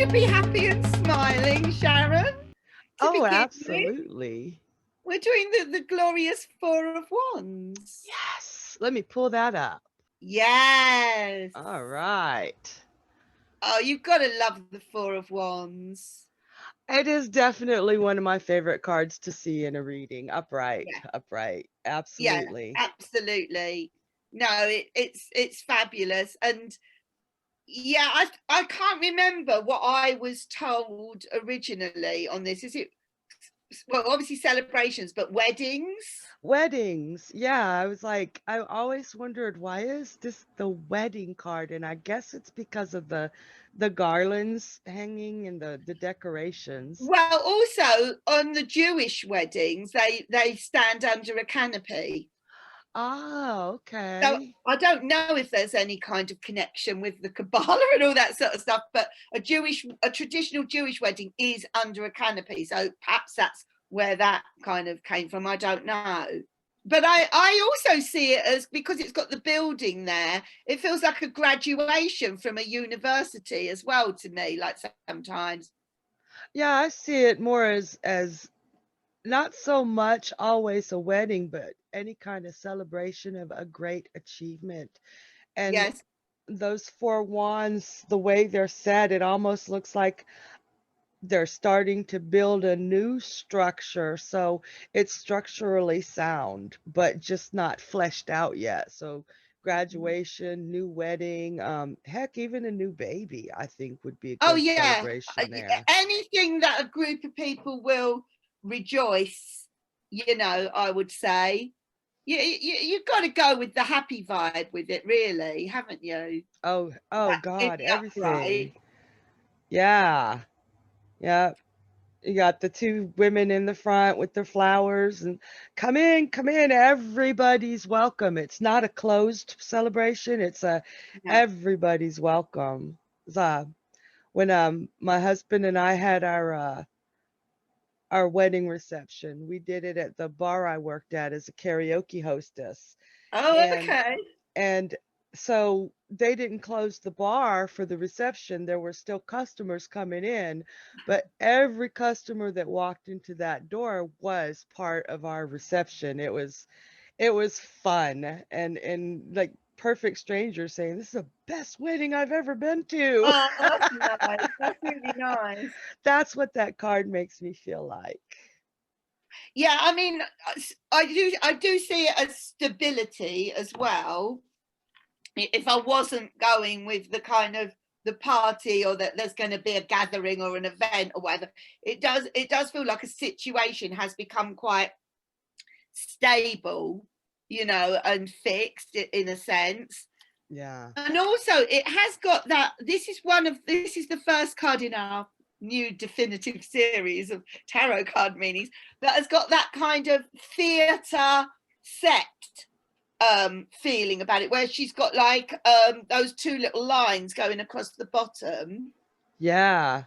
to be happy and smiling, Sharon. To Oh, begin with, absolutely. we're doing the glorious Four of Wands. Yes. Let me pull that up. Yes. All right. Oh, you've got to love the Four of Wands. It is definitely one of my favorite cards to see in a reading. Upright, Yeah, upright. yeah, Absolutely. absolutely. No, it's fabulous, and yeah, I can't remember what I was told originally on this. Is it, well, obviously celebrations, but weddings? Weddings. Yeah, I was like, I always wondered why is this the wedding card? And I guess it's because of the garlands hanging and the decorations. Well, also on the Jewish weddings, they stand under a canopy. Ah, So okay. I don't know if there's any kind of connection with the Kabbalah and all that sort of stuff, but a traditional Jewish wedding is under a canopy. So perhaps that's where that kind of came from. I don't know. But I also see it as, because it's got the building there, it feels like a graduation from a university as well to me, like sometimes. Yeah, I see it more as not so much always a wedding, but any kind of celebration of a great achievement. And Yes. those four wands, the way they're set, it almost looks like they're starting to build a new structure. So it's structurally sound, but just not fleshed out yet. So graduation, new wedding, heck, even a new baby, I think would be a Oh good yeah, celebration there. anything that a group of people will rejoice, I would say you've got to go with the happy vibe with it, really, haven't you? Oh In God, the upright. everything. Yeah. Yeah. You got the two women in the front with their flowers and come in, everybody's welcome. It's not a closed celebration, it's a Yeah. everybody's welcome. It's, when my husband and I had our wedding reception, we did it at the bar I worked at as a karaoke hostess. Oh, And okay. and so they didn't close the bar for the reception. There were still customers coming in, but every customer that walked into that door was part of our reception. It was fun and like perfect strangers saying, "This is the best wedding I've ever been to." Oh, that's nice. That's really nice. That's what that card makes me feel like. Yeah, I mean, I do see it as stability as well. If I wasn't going with the kind of the party, or that there's going to be a gathering or an event or whatever, it does feel like a situation has become quite stable, and fixed in a sense. Yeah. And also it has got that, this is the first card in our new definitive series of tarot card meanings that has got that kind of theatre set feeling about it, where she's got like those two little lines going across the bottom. Yeah.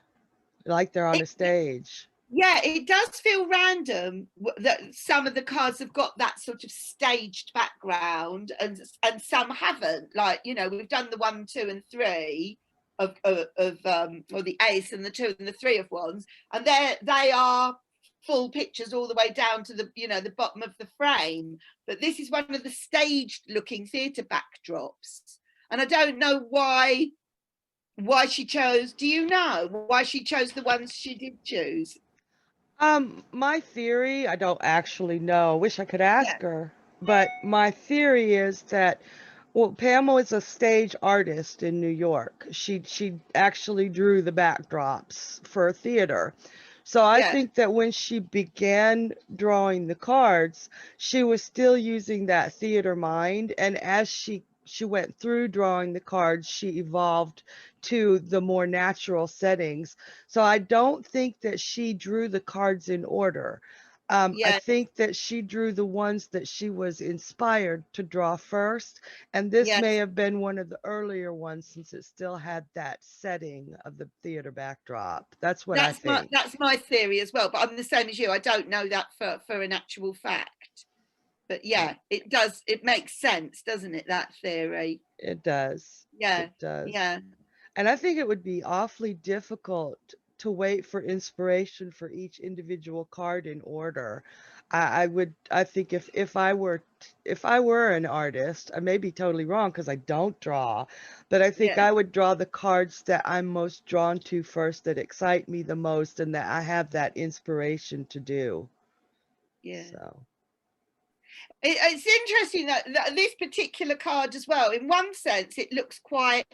Like they're on a It, stage. yeah, it does feel random that some of the cards have got that sort of staged background, and some haven't. Like, we've done the 1, 2, and 3 or the ace and the 2 and the 3 of wands, and they are full pictures all the way down to the bottom of the frame. But this is one of the staged looking theatre backdrops, and I don't know why she chose. Do you know why she chose the ones she did choose? My theory, I don't actually know. I wish I could Yeah. ask her. But my theory is that, well, Pamela is a stage artist in New York. She actually drew the backdrops for theater. So I Yeah. think that when she began drawing the cards, she was still using that theater mind, and as she went through drawing the cards, she evolved to the more natural settings. So I don't think that she drew the cards in order. I Yeah. think that she drew the ones that she was inspired to draw first, and this may Yes. have been one of the earlier ones since it still had that setting of the theater backdrop. That's what I That's my think. that's my theory as well. But I'm the same as you. I don't know that for an actual fact. But Yeah, yeah, it does. It makes sense, doesn't it? That theory. it does. Yeah. It does. Yeah. And I think it would be awfully difficult to wait for inspiration for each individual card in order. I think if I were an artist, I may be totally wrong because I don't draw, but I think Yeah, I would draw the cards that I'm most drawn to first, that excite me the most, and that I have that inspiration to do. yeah. So, It's interesting that this particular card as well, in one sense, it looks quite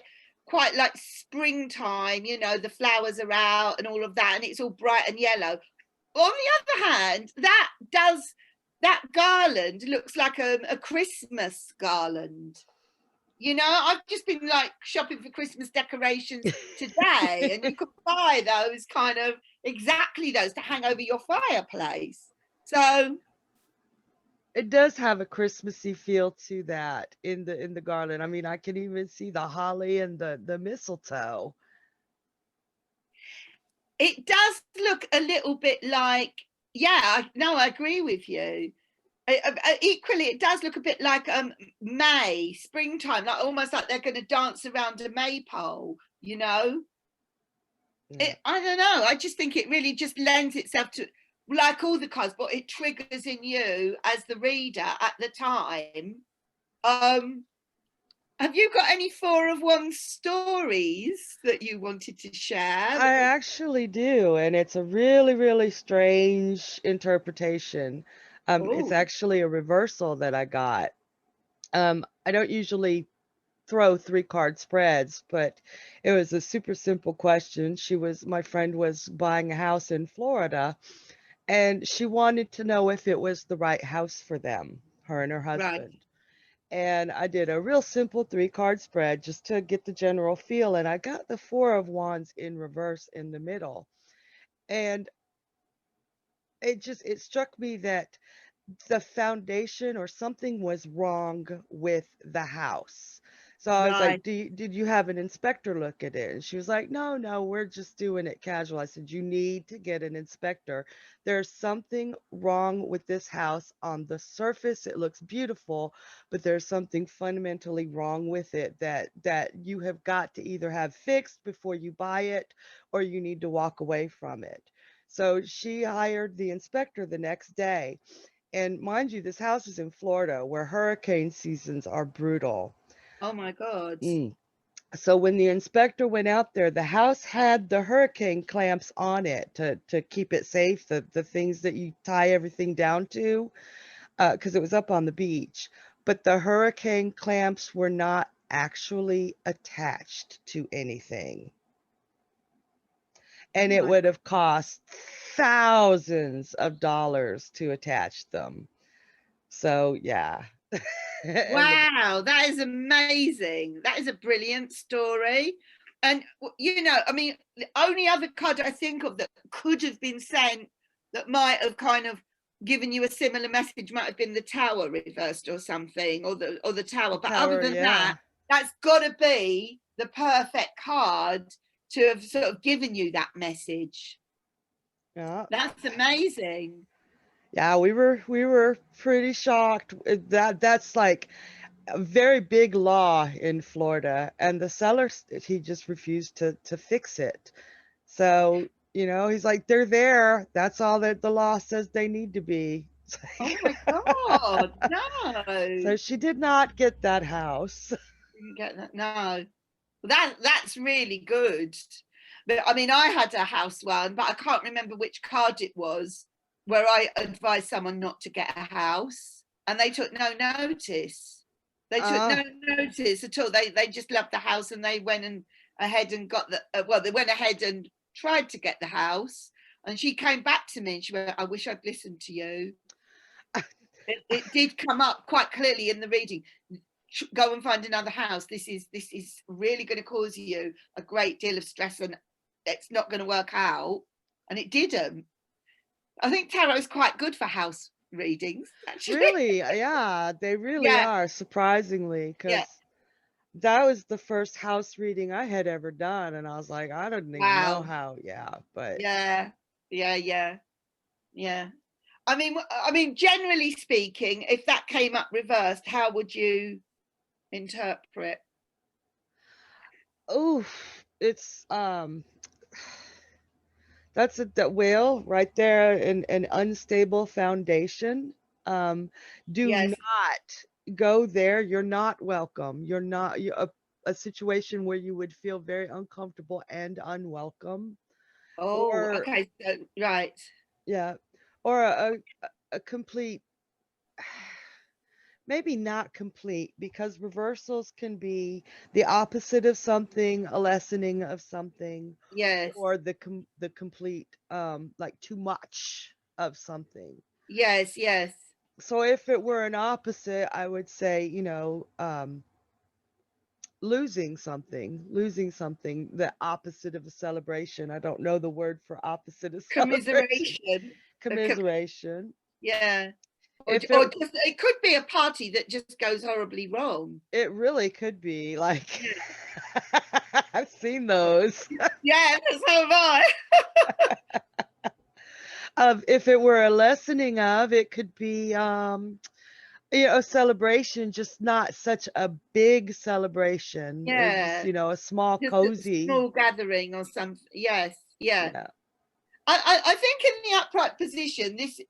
like springtime, you know, the flowers are out and all of that, and it's all bright and yellow. On the other hand, that garland looks like a Christmas garland. You know, I've just been like shopping for Christmas decorations today, and you could buy those kind of exactly those to hang over your fireplace. So it does have a Christmassy feel to that in the garland. I mean, I can even see the holly and the mistletoe. it does look a little bit like, yeah, no, I agree with you. Equally, it does look a bit like May, springtime, like almost like they're going to dance around a maypole, you know. Yeah. I don't know. I just think it really just lends itself to, like all the cards, but it triggers in you as the reader at the time. Um, have you got any Four of Wands stories that you wanted to share? I actually do, and it's a really, really strange interpretation. It's Oh, actually a reversal that I got. I don't usually throw three card spreads, but it was a super simple question. My friend was buying a house in Florida, and she wanted to know if it was the right house for them, her and her right. husband. And I did a real simple three card spread just to get the general feel, and I got the Four of Wands in reverse in the middle. And it struck me that the foundation or something was wrong with the house. So I was like, Right. did you have an inspector look at it? And she was like, no, we're just doing it casual. I said, you need to get an inspector. There's something wrong with this house. On the surface, it looks beautiful, but there's something fundamentally wrong with it that you have got to either have fixed before you buy it, or you need to walk away from it. So she hired the inspector the next day. And mind you, this house is in Florida where hurricane seasons are brutal. Oh my God. Mm. So when the inspector went out there, the house had the hurricane clamps on it to keep it safe, the things that you tie everything down to, because it was up on the beach. But the hurricane clamps were not actually attached to anything. Oh And it my. would have cost thousands of dollars to attach them. So yeah. And the Wow, that is amazing. That is a brilliant story. And, you know, I mean, the only other card I think of that could have been sent that might have kind of given you a similar message might have been the tower reversed or something, or the tower. But other tower, than that, yeah. that's got to be the perfect card to have sort of given you that message. Yeah. That's amazing. Yeah, we were pretty shocked. That's like a very big law in Florida, and the seller, he just refused to fix it. So, he's like, they're there. That's all that the law says they need to be. Oh my God, no. So she did not get that house. Didn't get that. No, that's really good. But I mean, I had a house one, but I can't remember which card it was where I advised someone not to get a house, and they took no notice. They took Uh, no notice at all. They just loved the house, and they went and ahead and got the. Well, they went ahead and tried to get the house, and she came back to me and she went, "I wish I'd listened to you." It did come up quite clearly in the reading. Go and find another house. This is really going to cause you a great deal of stress, and it's not going to work out. And it didn't. I think tarot's quite good for house readings, actually. Really, yeah, they really Yeah, are, surprisingly, yeah. because that was the first house reading I had ever done, and I was like, I don't even know Wow. how, yeah, but Yeah, yeah, yeah, yeah. I mean, generally speaking, if that came up reversed, how would you interpret? oh, it's that's that whale right there, an unstable foundation. Do Yes. not go there. You're not welcome. You're not you a situation where you would feel very uncomfortable and unwelcome, Oh, or okay. So, right. yeah, or a complete, maybe not complete, because reversals can be the opposite of something, a lessening of something, Yes. or the complete like too much of something. Yes. Yes. So if it were an opposite, I would say, losing something, the opposite of a celebration. I don't know the word for opposite of celebration. Commiseration. A com- Commiseration. yeah. If Or just it could be a party that just goes horribly wrong. it really could be like, Yeah. I've seen those. Yeah, so have I. If it were a lessening of, it could be a celebration, just not such a big celebration. It just, Yeah. a small Just a cozy. small gathering or something. Yes. Yeah. Yeah. I think in the upright position, this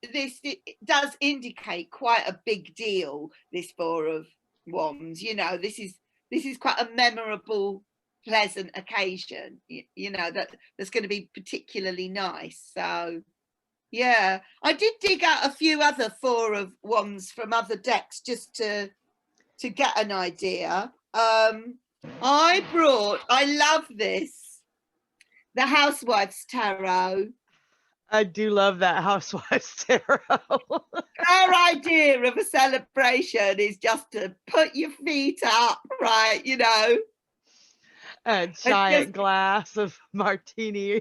it does indicate quite a big deal. This Four of Wands, this is quite a memorable, pleasant occasion. That's going to be particularly nice. So yeah, I did dig out a few other Four of Wands from other decks just to get an idea. I love this, the Housewives Tarot. I do love that Housewives Tarot. Our idea of a celebration is just to put your feet up, right? A And just giant glass of martini.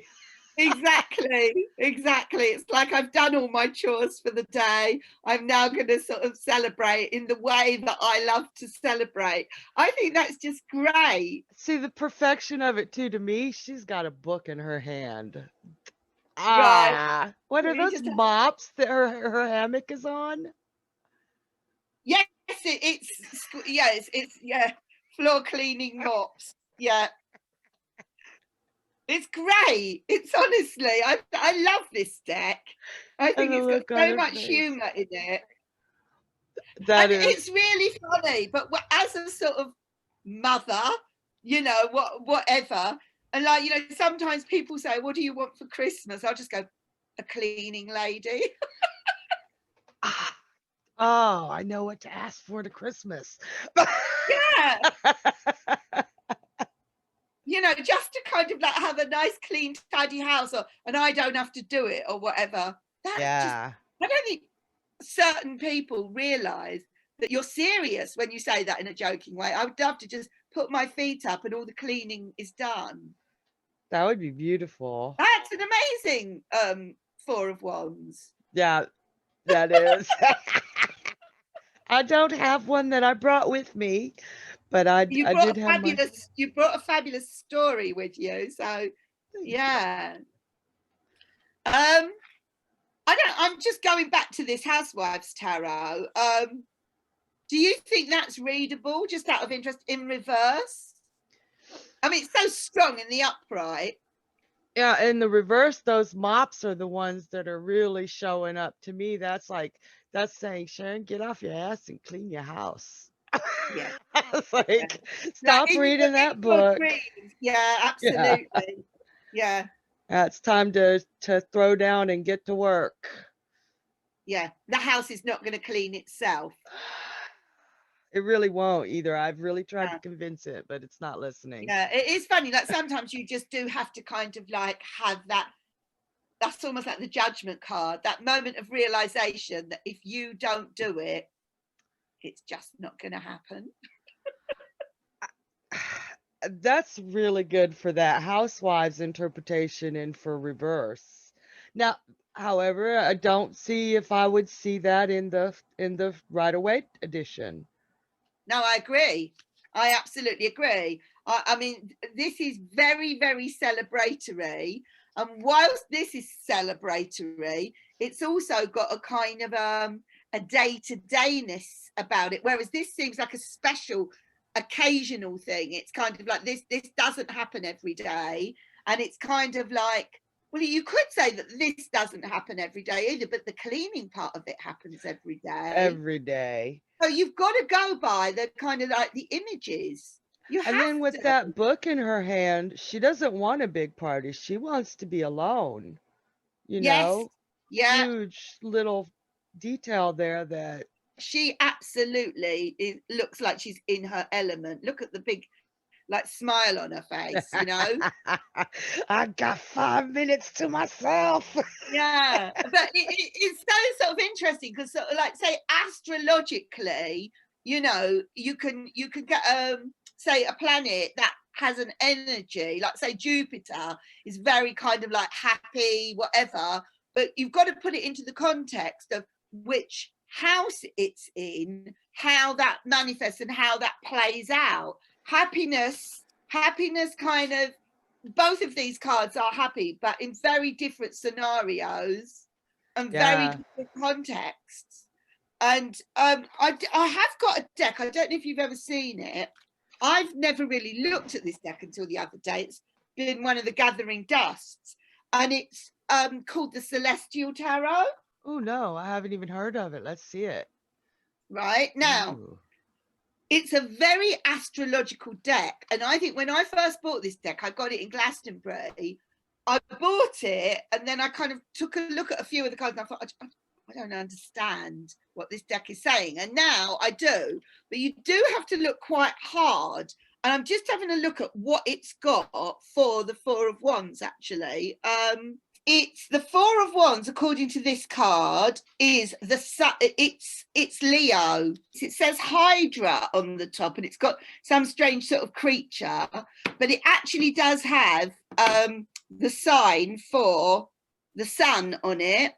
exactly. It's like I've done all my chores for the day. I'm now going to sort of celebrate in the way that I love to celebrate. I think that's just great. See the perfection of it too. To me, she's got a book in her hand. Right. Ah, what are We those just mops that her hammock is on? yes, it's yeah, floor cleaning mops. Yeah. It's great. It's honestly, I love this deck. I And think the it's got look on so her much face. humour in it, That and is, it's really funny. But as a sort of mother, whatever, and like sometimes people say, "What do you want for Christmas?" I'll just go, "A cleaning lady." ah, oh, I know what to ask for to Christmas. Yeah, just to kind of like have a nice, clean, tidy house, and I don't have to do it or whatever. That just, Yeah, I don't think certain people realize that you're serious when you say that in a joking way. I would love to just put my feet up and all the cleaning is done. that would be beautiful. That's an amazing Four of Wands. Yeah, that is. I don't have one that I brought with me, but I did have my. You brought a fabulous story with you. So yeah. I'm just going back to this Housewives Tarot. Do you think that's readable, just out of interest, in reverse? I mean, it's so strong in the upright. Yeah, in the reverse, those mops are the ones that are really showing up. To me, that's saying, Sharon, get off your ass and clean your house. Yeah, It's yeah. like, Like stop reading that in your book. dreams. Yeah, Yeah, absolutely. Yeah, it's time to throw down and get to work. yeah. The house is not going to clean itself. It really won't either. I've really tried to Yeah. convince it, but it's not listening. Yeah, it is funny. Like sometimes you just do have to kind of like have that. That's almost like the judgment card, that moment of realization that if you don't do it, it's just not going to happen. That's really good for that housewives interpretation and for reverse. Now, however, I don't see if I would see that in the Rider-Waite edition. No, I agree. I absolutely agree. I mean, this is very, very celebratory. And whilst this is celebratory, it's also got a kind of a day-to-dayness about it. Whereas this seems like a special occasional thing. It's kind of like this doesn't happen every day. And it's kind of like, well, you could say that this doesn't happen every day either, but the cleaning part of it happens every day. Every day. So you've got to go by the kind of like the images. And then with that book in her hand, she doesn't want a big party. She wants to be alone. You know? Yeah. Huge little detail there that she absolutely looks like she's in her element. Look at the big like smile on her face, you know. I got 5 minutes to myself. Yeah, but it's so sort of interesting because like say astrologically, you know, you can get say a planet that has an energy, like say Jupiter is very kind of like happy, whatever, but you've got to put it into the context of which house it's in, how that manifests and how that plays out. Happiness kind of, both of these cards are happy, but in very different scenarios and very different contexts. And I have got a deck. I don't know if you've ever seen it. I've never really looked at this deck until the other day. It's been one of the Gathering Dusts, and it's called the Celestial Tarot. Oh no, I haven't even heard of it. Let's see it. Right now. Ooh. It's a very astrological deck. And I think when I first bought this deck, I got it in Glastonbury. I bought it and then I kind of took a look at a few of the cards and I thought, I don't understand what this deck is saying. And now I do. But you do have to look quite hard. And I'm just having a look at what it's got for the Four of Wands, actually. It's the Four of Wands, according to this card, is the it's Leo. It says Hydra on the top, and it's got some strange sort of creature, but it actually does have the sign for the sun on it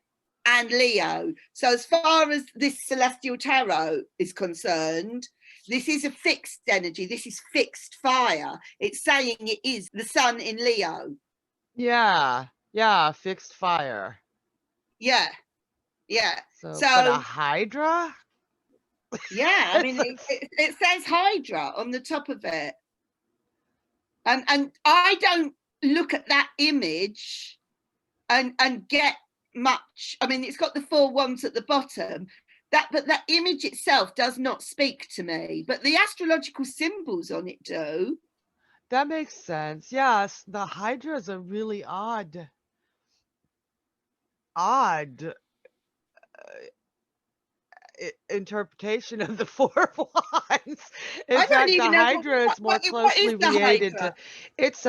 and Leo. So as far as this Celestial Tarot is concerned, this is a fixed energy. This is fixed fire. It's saying it is the sun in Leo. Yeah, fixed fire. Yeah. So but a Hydra? Yeah, I mean, it says Hydra on the top of it. And I don't look at that image and get much. I mean, it's got the Four Wands at the bottom. But that image itself does not speak to me. But the astrological symbols on it do. That makes sense. Yes, the Hydra is a really odd interpretation of the Four of Wands. In fact, the Hydra is more closely related to it's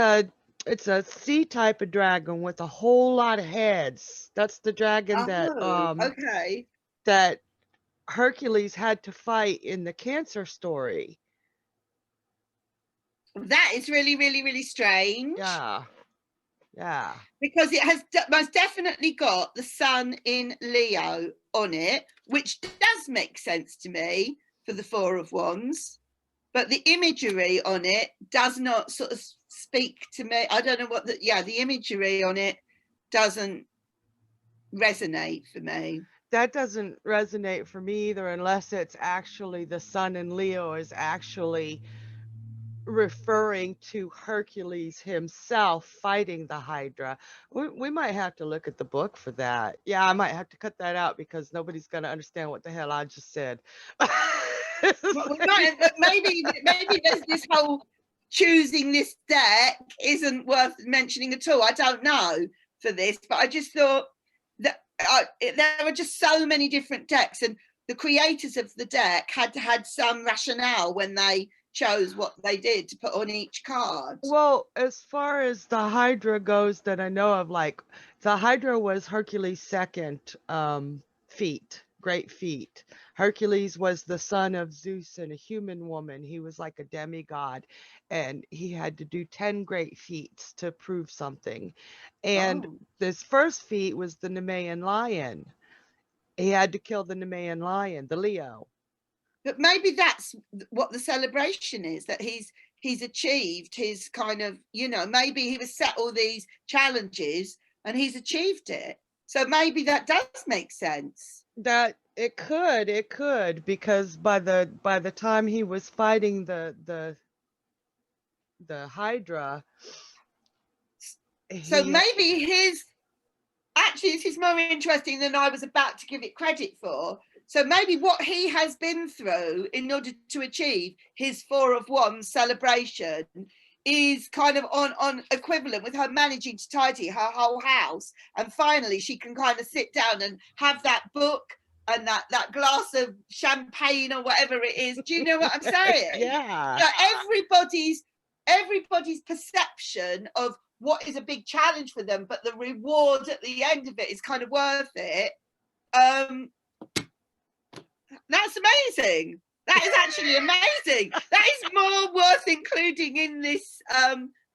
a sea type of dragon with a whole lot of heads. That's the dragon that Hercules had to fight in the Cancer story. That is really, really, really strange. Yeah. Because it has most definitely got the sun in Leo on it, which does make sense to me for the Four of Wands. But the imagery on it does not sort of speak to me. I don't know what the imagery on it doesn't resonate for me. That doesn't resonate for me either, unless it's actually the sun in Leo is actually referring to Hercules himself fighting the Hydra. We might have to look at the book for that. Yeah, I might have to cut that out because nobody's going to understand what the hell I just said. Well, maybe there's this whole choosing this deck isn't worth mentioning at all. I don't know for this, but I just thought that there are just so many different decks, and the creators of the deck had some rationale when they chose what they did to put on each card. Well, as far as the Hydra goes that I know of, like the Hydra was Hercules' second great feat. Hercules was the son of Zeus and a human woman. He was like a demigod, and he had to do 10 great feats to prove something. And this first feat was the Nemean lion. He had to kill the Nemean lion, the Leo. But maybe that's what the celebration is, that he's achieved his kind of, you know, maybe he was set all these challenges and he's achieved it. So maybe that does make sense. That it could, because by the time he was fighting the Hydra, So he maybe his, actually, this is more interesting than I was about to give it credit for. So maybe what he has been through in order to achieve his Four of Wands celebration is kind of on equivalent with her managing to tidy her whole house, and finally she can kind of sit down and have that book and that glass of champagne or whatever it is. Do you know what I'm saying? yeah. So everybody's perception of what is a big challenge for them, but the reward at the end of it is kind of worth it. That's amazing. That is actually amazing. That is more worth including in this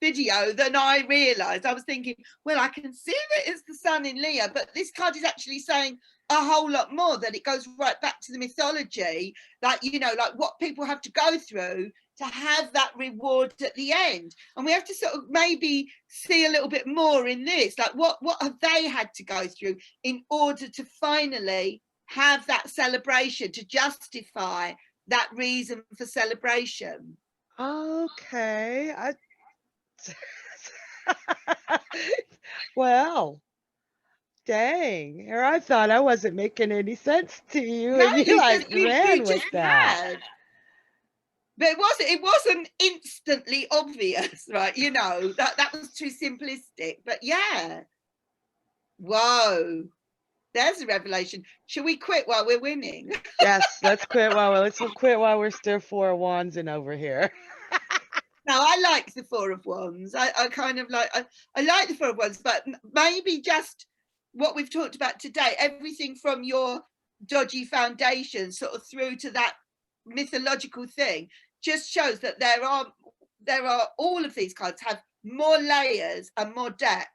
video than I realized. I was thinking, well, I can see that it's the sun in Leo, but this card is actually saying a whole lot more, that it goes right back to the mythology, like, you know, like what people have to go through to have that reward at the end. And we have to sort of maybe see a little bit more in this, like what have they had to go through in order to finally have that celebration, to justify that reason for celebration. Okay. Well, dang. Here I thought I wasn't making any sense to you, No, and you like ran with that. had. But it wasn't instantly obvious, right? You know, that was too simplistic. But yeah. Whoa. There's a revelation. Should we quit while we're winning? Yes, let's quit while we're still Four of Wands in over here. No, I like the Four of Wands. I kind of like, I like the Four of Wands, but maybe just what we've talked about today, everything from your dodgy foundation sort of through to that mythological thing, just shows that there are all of these cards have more layers and more depth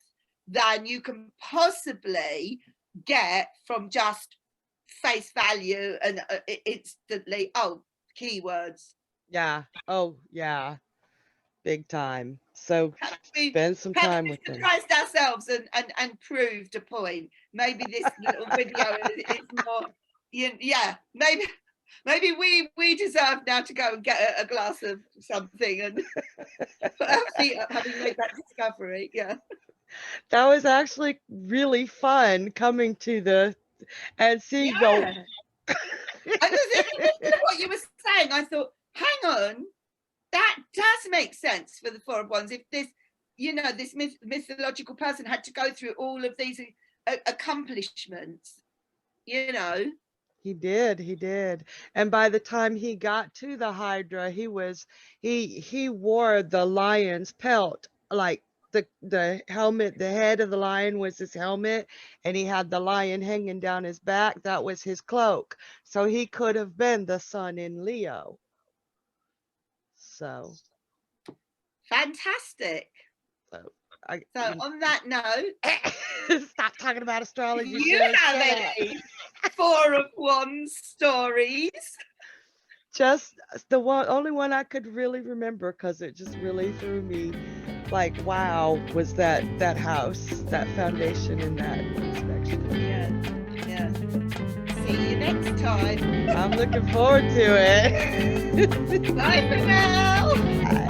than you can possibly get from just face value and instantly, oh, keywords. Yeah. Oh, yeah. Big time. So spend some time with them. Surprised ourselves and proved a point. Maybe this little video is more, yeah, maybe we deserve now to go and get a glass of something and put our feet up, having made that discovery. Yeah, that was actually really fun coming to and seeing yeah. I was in the middle of what you were saying. I thought, hang on, that does make sense for the Four of Wands. If this, you know, this mythological person had to go through all of these accomplishments, you know. He did. And by the time he got to the Hydra, he wore the lion's pelt, like the helmet, the head of the lion was his helmet, and he had the lion hanging down his back. That was his cloak. So he could have been the sun in Leo. So fantastic. So on that note, stop talking about astrology. You have any Four of Wands stories? Just the only one I could really remember, because it just really threw me like, wow, was that house, that foundation, and that inspection. Yeah. See you next time. I'm looking forward to it. Bye for now. Bye.